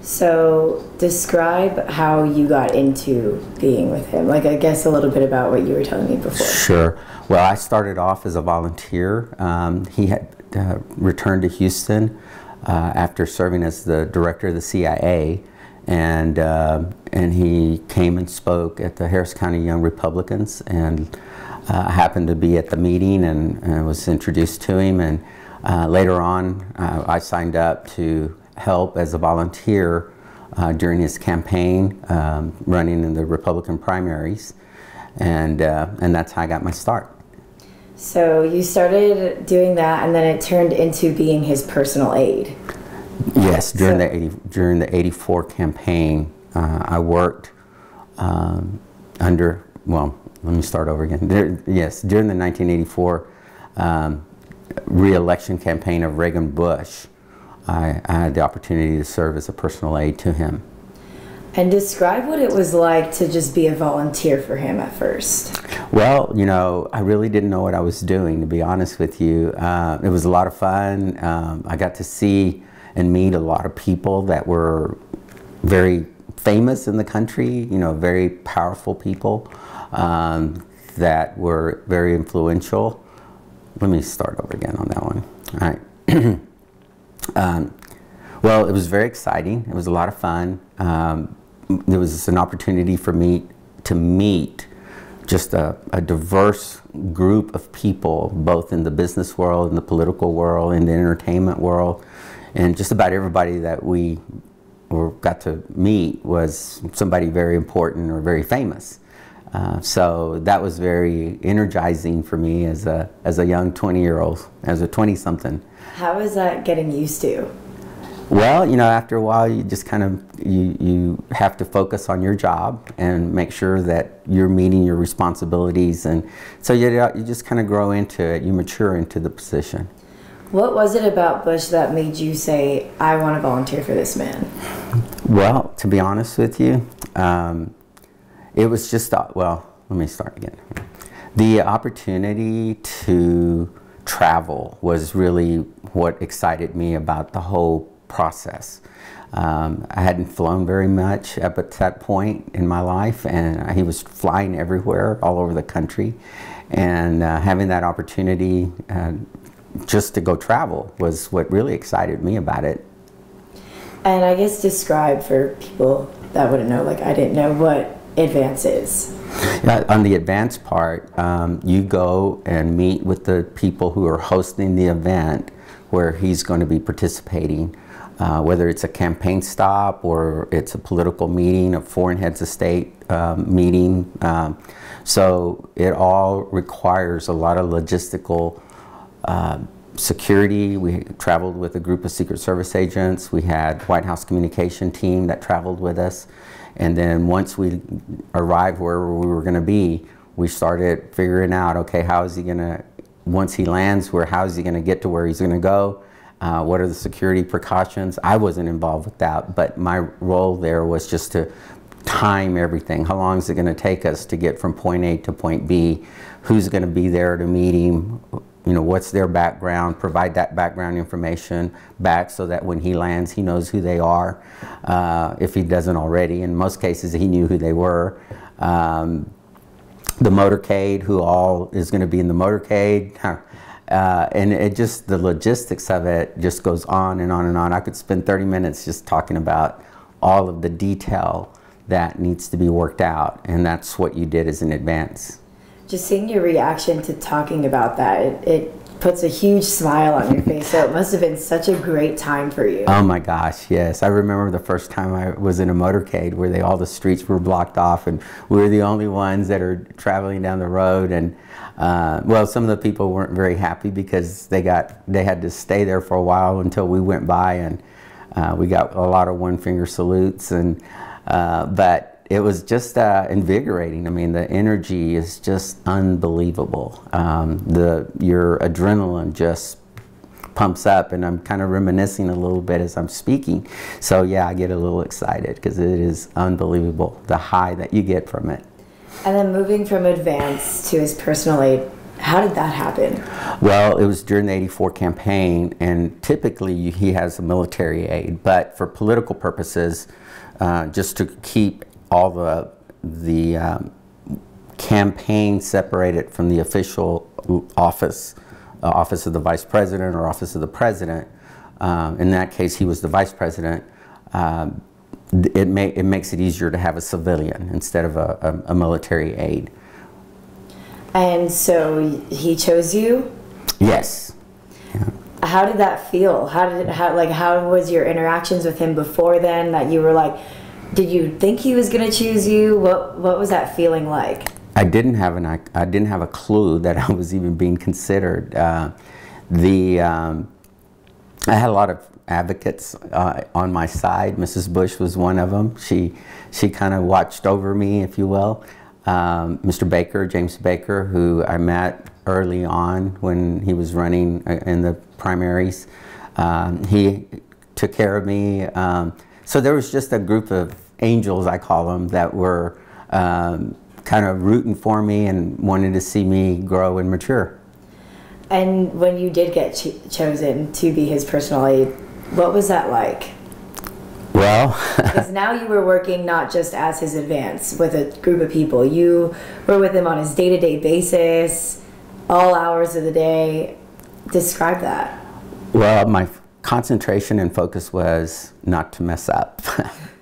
So describe how you got into being with him. Like, I guess a little bit about what you were telling me before. Sure. Well, I started off as a volunteer. He had returned to Houston after serving as the director of the CIA, and he came and spoke at the Harris County Young Republicans, and I happened to be at the meeting and was introduced to him, and later on I signed up to help as a volunteer during his campaign, running in the Republican primaries, and that's how I got my start. So you started doing that, and then it turned into being his personal aide. Yes, during the '84 campaign, I worked under. Well, let me start over again. Yes, during the 1984 re-election campaign of Reagan Bush, I had the opportunity to serve as a personal aide to him. And describe what it was like to just be a volunteer for him at first. Well, you know, I really didn't know what I was doing, to be honest with you. It was a lot of fun. I got to see and meet a lot of people that were very famous in the country, you know, very powerful people that were very influential. Let me start over again on that one. All right. Well, it was very exciting. It was a lot of fun. There was an opportunity for me to meet just a diverse group of people, both in the business world, in the political world, in the entertainment world, and just about everybody that we got to meet was somebody very important or very famous. So that was very energizing for me as a young 20-year-old, as a 20-something. How was that getting used to? Well, you know, after a while, you just kind of, you have to focus on your job and make sure that you're meeting your responsibilities. And so you just kind of grow into it, you mature into the position. What was it about Bush that made you say, I want to volunteer for this man? Well, to be honest with you, it was just, well, let me start again. The opportunity to travel was really what excited me about the whole process. I hadn't flown very much up at that point in my life, and he was flying everywhere, all over the country, and having that opportunity just to go travel was what really excited me about it. And I guess describe for people that wouldn't know, like I didn't know, what advance is. On the advance part, you go and meet with the people who are hosting the event where he's going to be participating. Whether it's a campaign stop or it's a political meeting, a foreign heads of state meeting. So it all requires a lot of logistical security. We traveled with a group of Secret Service agents. We had White House communication team that traveled with us. And then once we arrived wherever we were going to be, we started figuring out, okay, how is he going to, once he lands, how is he going to get to where he's going to go? What are the security precautions? I wasn't involved with that, but my role there was just to time everything. How long is it going to take us to get from point A to point B? Who's going to be there to meet him? You know, what's their background? Provide that background information back so that when he lands, he knows who they are, if he doesn't already. In most cases, he knew who they were. The motorcade, who all is going to be in the motorcade. And it just, the logistics of it just goes on and on and on. I could spend 30 minutes just talking about all of the detail that needs to be worked out, and that's what you did as an advance. Just seeing your reaction to talking about that, it puts a huge smile on your face, so it must have been such a great time for you. Oh my gosh, yes. I remember the first time I was in a motorcade where all the streets were blocked off and we were the only ones that are traveling down the road, and well, some of the people weren't very happy because they had to stay there for a while until we went by, and we got a lot of one-finger salutes, and but it was just invigorating. I mean, the energy is just unbelievable. Your adrenaline just pumps up, and I'm kind of reminiscing a little bit as I'm speaking. So yeah, I get a little excited because it is unbelievable, the high that you get from it. And then moving from advance to his personal aide, How did that happen? Well, it was during the '84 campaign, and typically he has a military aide, but for political purposes, just to keep all the campaign separated from the official office, office of the vice president or office of the president. In that case, he was the vice president. It makes it easier to have a civilian instead of a military aide. And so he chose you? Yes. Yeah. How did that feel? How was your interactions with him before then, that you were like, did you think he was going to choose you? What was that feeling like? I didn't have a clue that I was even being considered. I had a lot of advocates on my side. Mrs. Bush was one of them. She kind of watched over me, if you will. Mr. Baker, James Baker, who I met early on when he was running in the primaries, he took care of me. So there was just a group of angels, I call them, that were kind of rooting for me and wanted to see me grow and mature. And when you did get chosen to be his personal aide, what was that like? Well, because now you were working not just as his advance with a group of people. You were with him on his day-to-day basis, all hours of the day. Describe that. Well, my concentration and focus was not to mess up.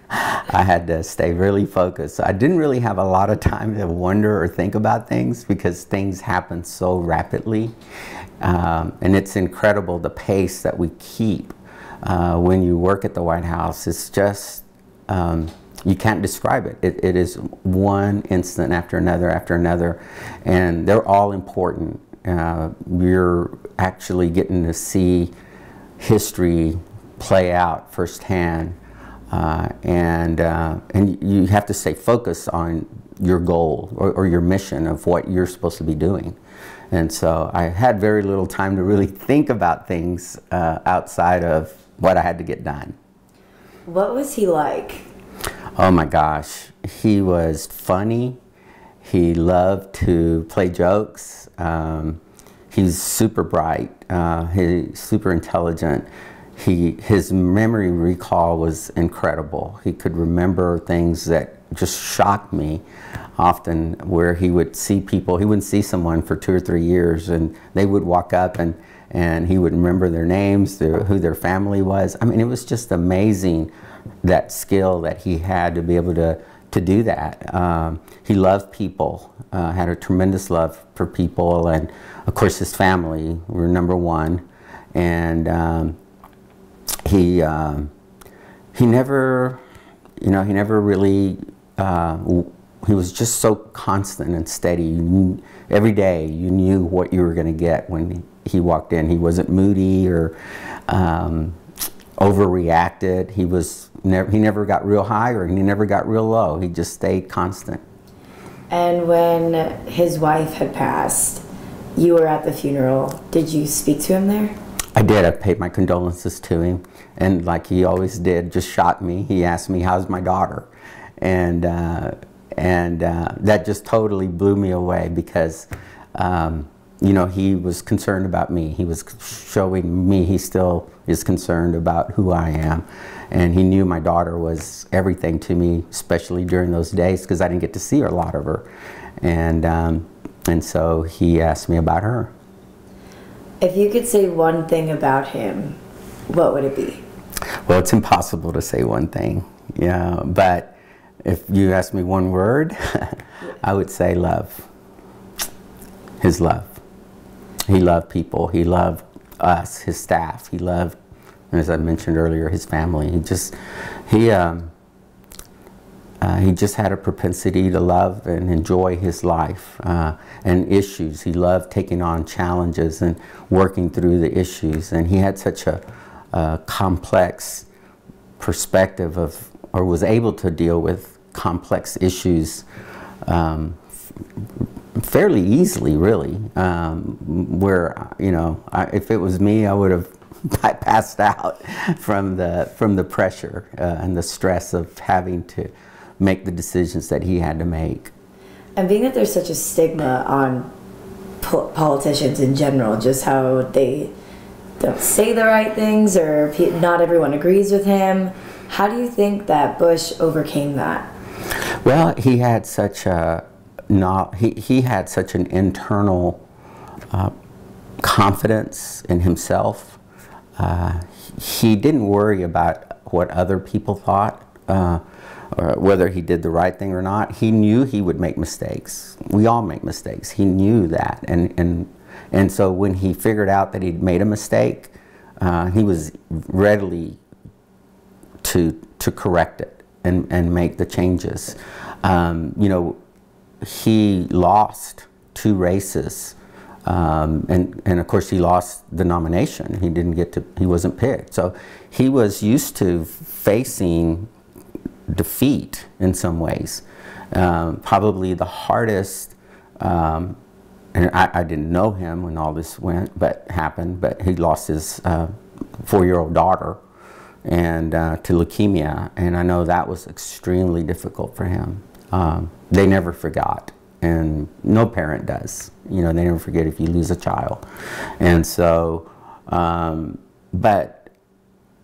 I had to stay really focused. I didn't really have a lot of time to wonder or think about things because things happen so rapidly. And it's incredible the pace that we keep when you work at the White House. It's just, you can't describe it. It is one incident after another, and they're all important. You're actually getting to see history play out firsthand. And you have to stay focused on your goal or your mission of what you're supposed to be doing. And so I had very little time to really think about things outside of what I had to get done. What was he like? Oh my gosh, he was funny. He loved to play jokes. He's super bright. He's super intelligent. His memory recall was incredible. He could remember things that just shocked me often, where he would see people, he wouldn't see someone for 2 or 3 years, and they would walk up and he would remember their names, who their family was. I mean, it was just amazing, that skill that he had to be able to do that. He loved people, had a tremendous love for people, and of course his family were number one. And he never, he never really, he was just so constant and steady. Every day you knew what you were going to get when he walked in. He wasn't moody or overreacted. He never got real high or he never got real low. He just stayed constant. And when his wife had passed, you were at the funeral. Did you speak to him there? I did. I paid my condolences to him, and like he always did, just shocked me. He asked me, "How's my daughter?" And that just totally blew me away because, he was concerned about me. He was showing me he still is concerned about who I am, and he knew my daughter was everything to me, especially during those days because I didn't get to see a lot of her, and so he asked me about her. If you could say one thing about him, what would it be? Well, it's impossible to say one thing, but if you ask me one word, I would say love. His love. He loved people. He loved us, his staff. He loved, as I mentioned earlier, his family. He just had a propensity to love and enjoy his life and issues. He loved taking on challenges and working through the issues. And he had such a complex perspective of, or was able to deal with complex issues fairly easily, really. Where, if it was me, I would have passed out from the pressure and the stress of having to make the decisions that he had to make. And being that there's such a stigma on politicians in general, just how they don't say the right things, or not everyone agrees with him. How do you think that Bush overcame that? Well, he had such a he had such an internal confidence in himself. He didn't worry about what other people thought, or whether he did the right thing or not. He knew he would make mistakes. We all make mistakes. He knew that, and so when he figured out that he'd made a mistake, he was readily to correct it and make the changes. You know, he lost 2 races, and of course he lost the nomination. He didn't get to. He wasn't picked. So he was used to facing defeat in some ways. Probably the hardest. And I didn't know him when all this happened, but he lost his 4-year-old daughter and to leukemia, and I know that was extremely difficult for him. They never forgot, and no parent does. You know, they never forget if you lose a child. And so,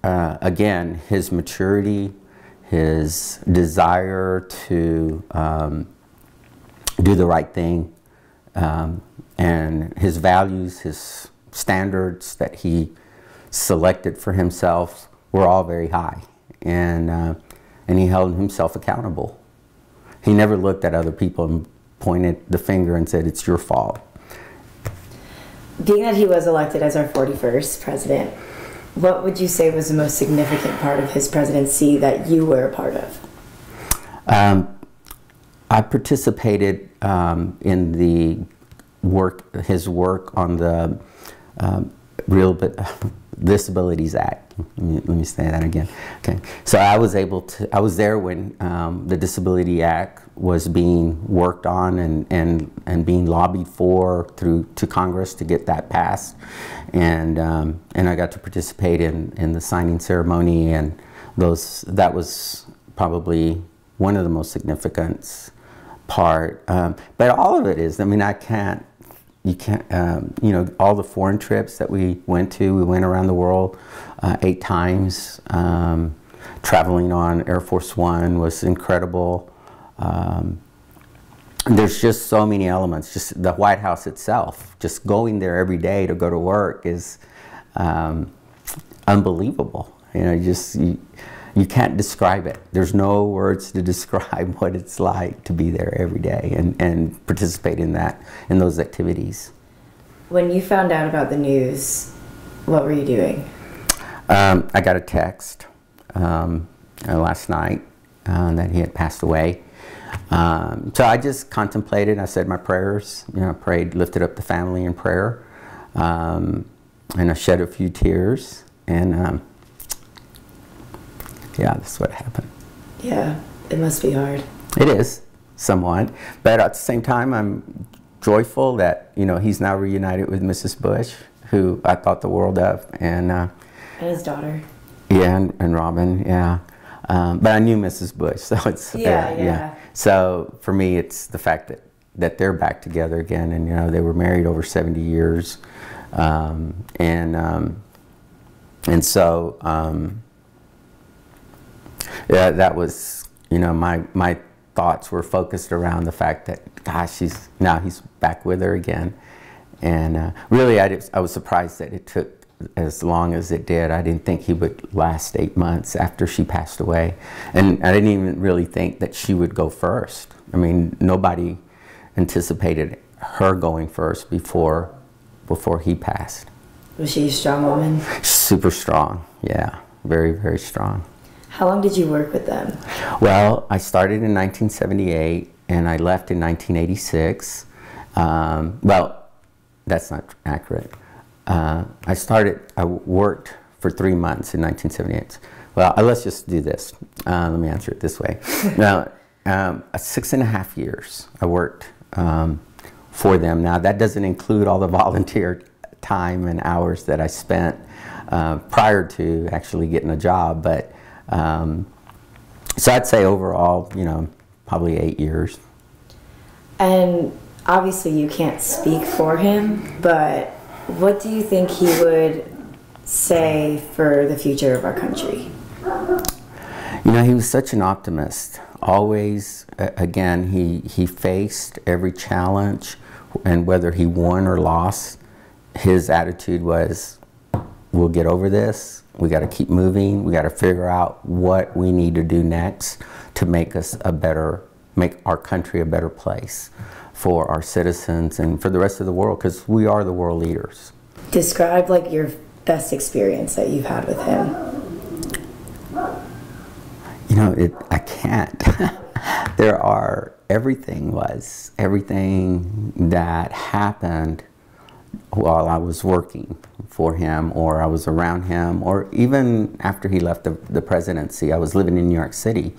again, his maturity, his desire to do the right thing, and his values, his standards that he selected for himself were all very high, and he held himself accountable. He never looked at other people and pointed the finger and said, "It's your fault." Being that he was elected as our 41st president, what would you say was the most significant part of his presidency that you were a part of? I participated in the his work on the Disabilities Act. Let me say that again. Okay, so I was there when the Disability Act was being worked on and being lobbied for to Congress to get that passed, and I got to participate in the signing ceremony, and that was probably one of the most significant part. But all of it is, I mean, you know, all the foreign trips that we went around the world 8 times. Traveling on Air Force One was incredible. There's just so many elements. Just the White House itself, just going there every day to go to work is unbelievable. You know, you can't describe it. There's no words to describe what it's like to be there every day and participate in those activities. When you found out about the news, what were you doing? I got a text last night that he had passed away. So I just contemplated. I said my prayers. You know, prayed, lifted up the family in prayer, and I shed a few tears. And yeah, that's what happened. Yeah, it must be hard. It is, somewhat. But at the same time, I'm joyful that, you know, he's now reunited with Mrs. Bush, who I thought the world of. And his daughter. Yeah, and Robin, yeah. But I knew Mrs. Bush, so it's... yeah. So for me, it's the fact that they're back together again. And, you know, they were married over 70 years. And so... yeah, that was, you know, my thoughts were focused around the fact that, gosh, he's back with her again. And really, I was surprised that it took as long as it did. I didn't think he would last 8 months after she passed away. And I didn't even really think that she would go first. I mean, nobody anticipated her going first before he passed. Was she a strong woman? Super strong, yeah. Very, very strong. How long did you work with them? Well, I started in 1978 and I left in 1986. Well, that's not accurate. I worked for 3 months in 1978. Well, let's just do this. Let me answer it this way. Now, 6.5 years I worked for them. Now, that doesn't include all the volunteer time and hours that I spent prior to actually getting a job, but so I'd say overall, you know, probably 8 years. And obviously you can't speak for him, but what do you think he would say for the future of our country? You know, he was such an optimist. Always, again, he faced every challenge, and whether he won or lost, his attitude was, we'll get over this, we got to keep moving, we got to figure out what we need to do next to make our country a better place for our citizens and for the rest of the world, because we are the world leaders. Describe like your best experience that you've had with him. You know, I can't. Everything that happened while I was working for him, or I was around him, or even after he left the presidency. I was living in New York City,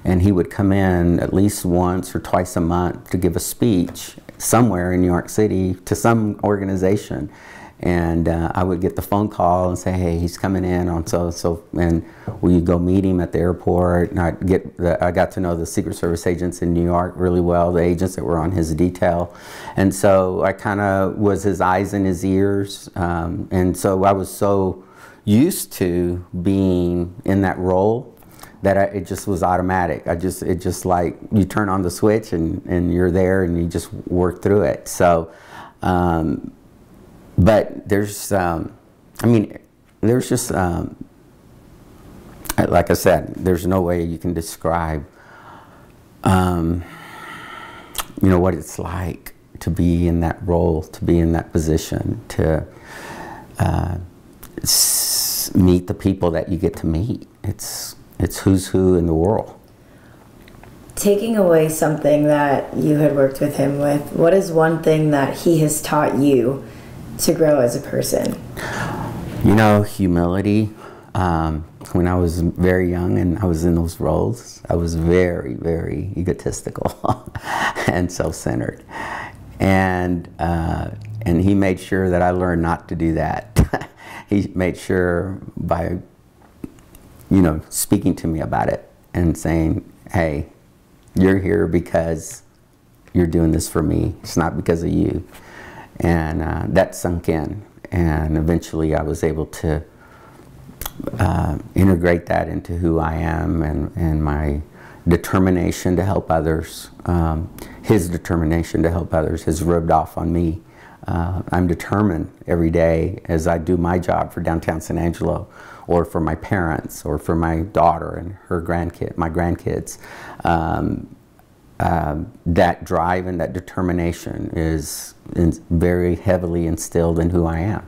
and he would come in at least once or twice a month to give a speech somewhere in New York City to some organization. And I would get the phone call and say, hey, he's coming in on so, and we go meet him at the airport. And I got to know the Secret Service agents in New York really well, the agents that were on his detail. And so I kind of was his eyes and his ears. And so I was so used to being in that role that it just was automatic. It just like, you turn on the switch and you're there and you just work through it. So, but there's, there's just, like I said, there's no way you can describe, you know, what it's like to be in that role, to be in that position, to meet the people that you get to meet. It's who's who in the world. Taking away something that you had worked with him with, what is one thing that he has taught you to grow as a person? You know, humility. When I was very young and I was in those roles, I was very, very egotistical and self-centered. And he made sure that I learned not to do that. He made sure by, you know, speaking to me about it and saying, hey, you're here because you're doing this for me. It's not because of you. And that sunk in, and eventually I was able to integrate that into who I am and my determination to help others. His determination to help others has rubbed off on me. I'm determined every day as I do my job for downtown San Angelo, or for my parents, or for my daughter and my grandkids. That drive and that determination is very heavily instilled in who I am.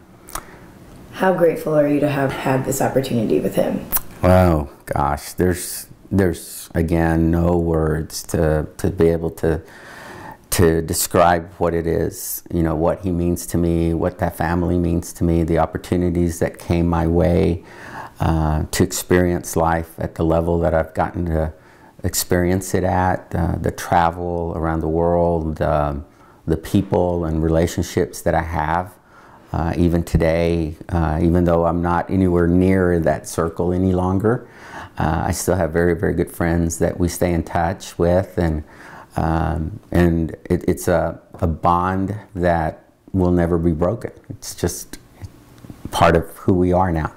How grateful are you to have had this opportunity with him? Oh gosh, there's again no words to be able to describe what it is, you know, what he means to me, what that family means to me, the opportunities that came my way to experience life at the level that I've gotten to experience it at, the travel around the world, the people and relationships that I have, even today, even though I'm not anywhere near that circle any longer. I still have very, very good friends that we stay in touch with, and it's a bond that will never be broken. It's just part of who we are now.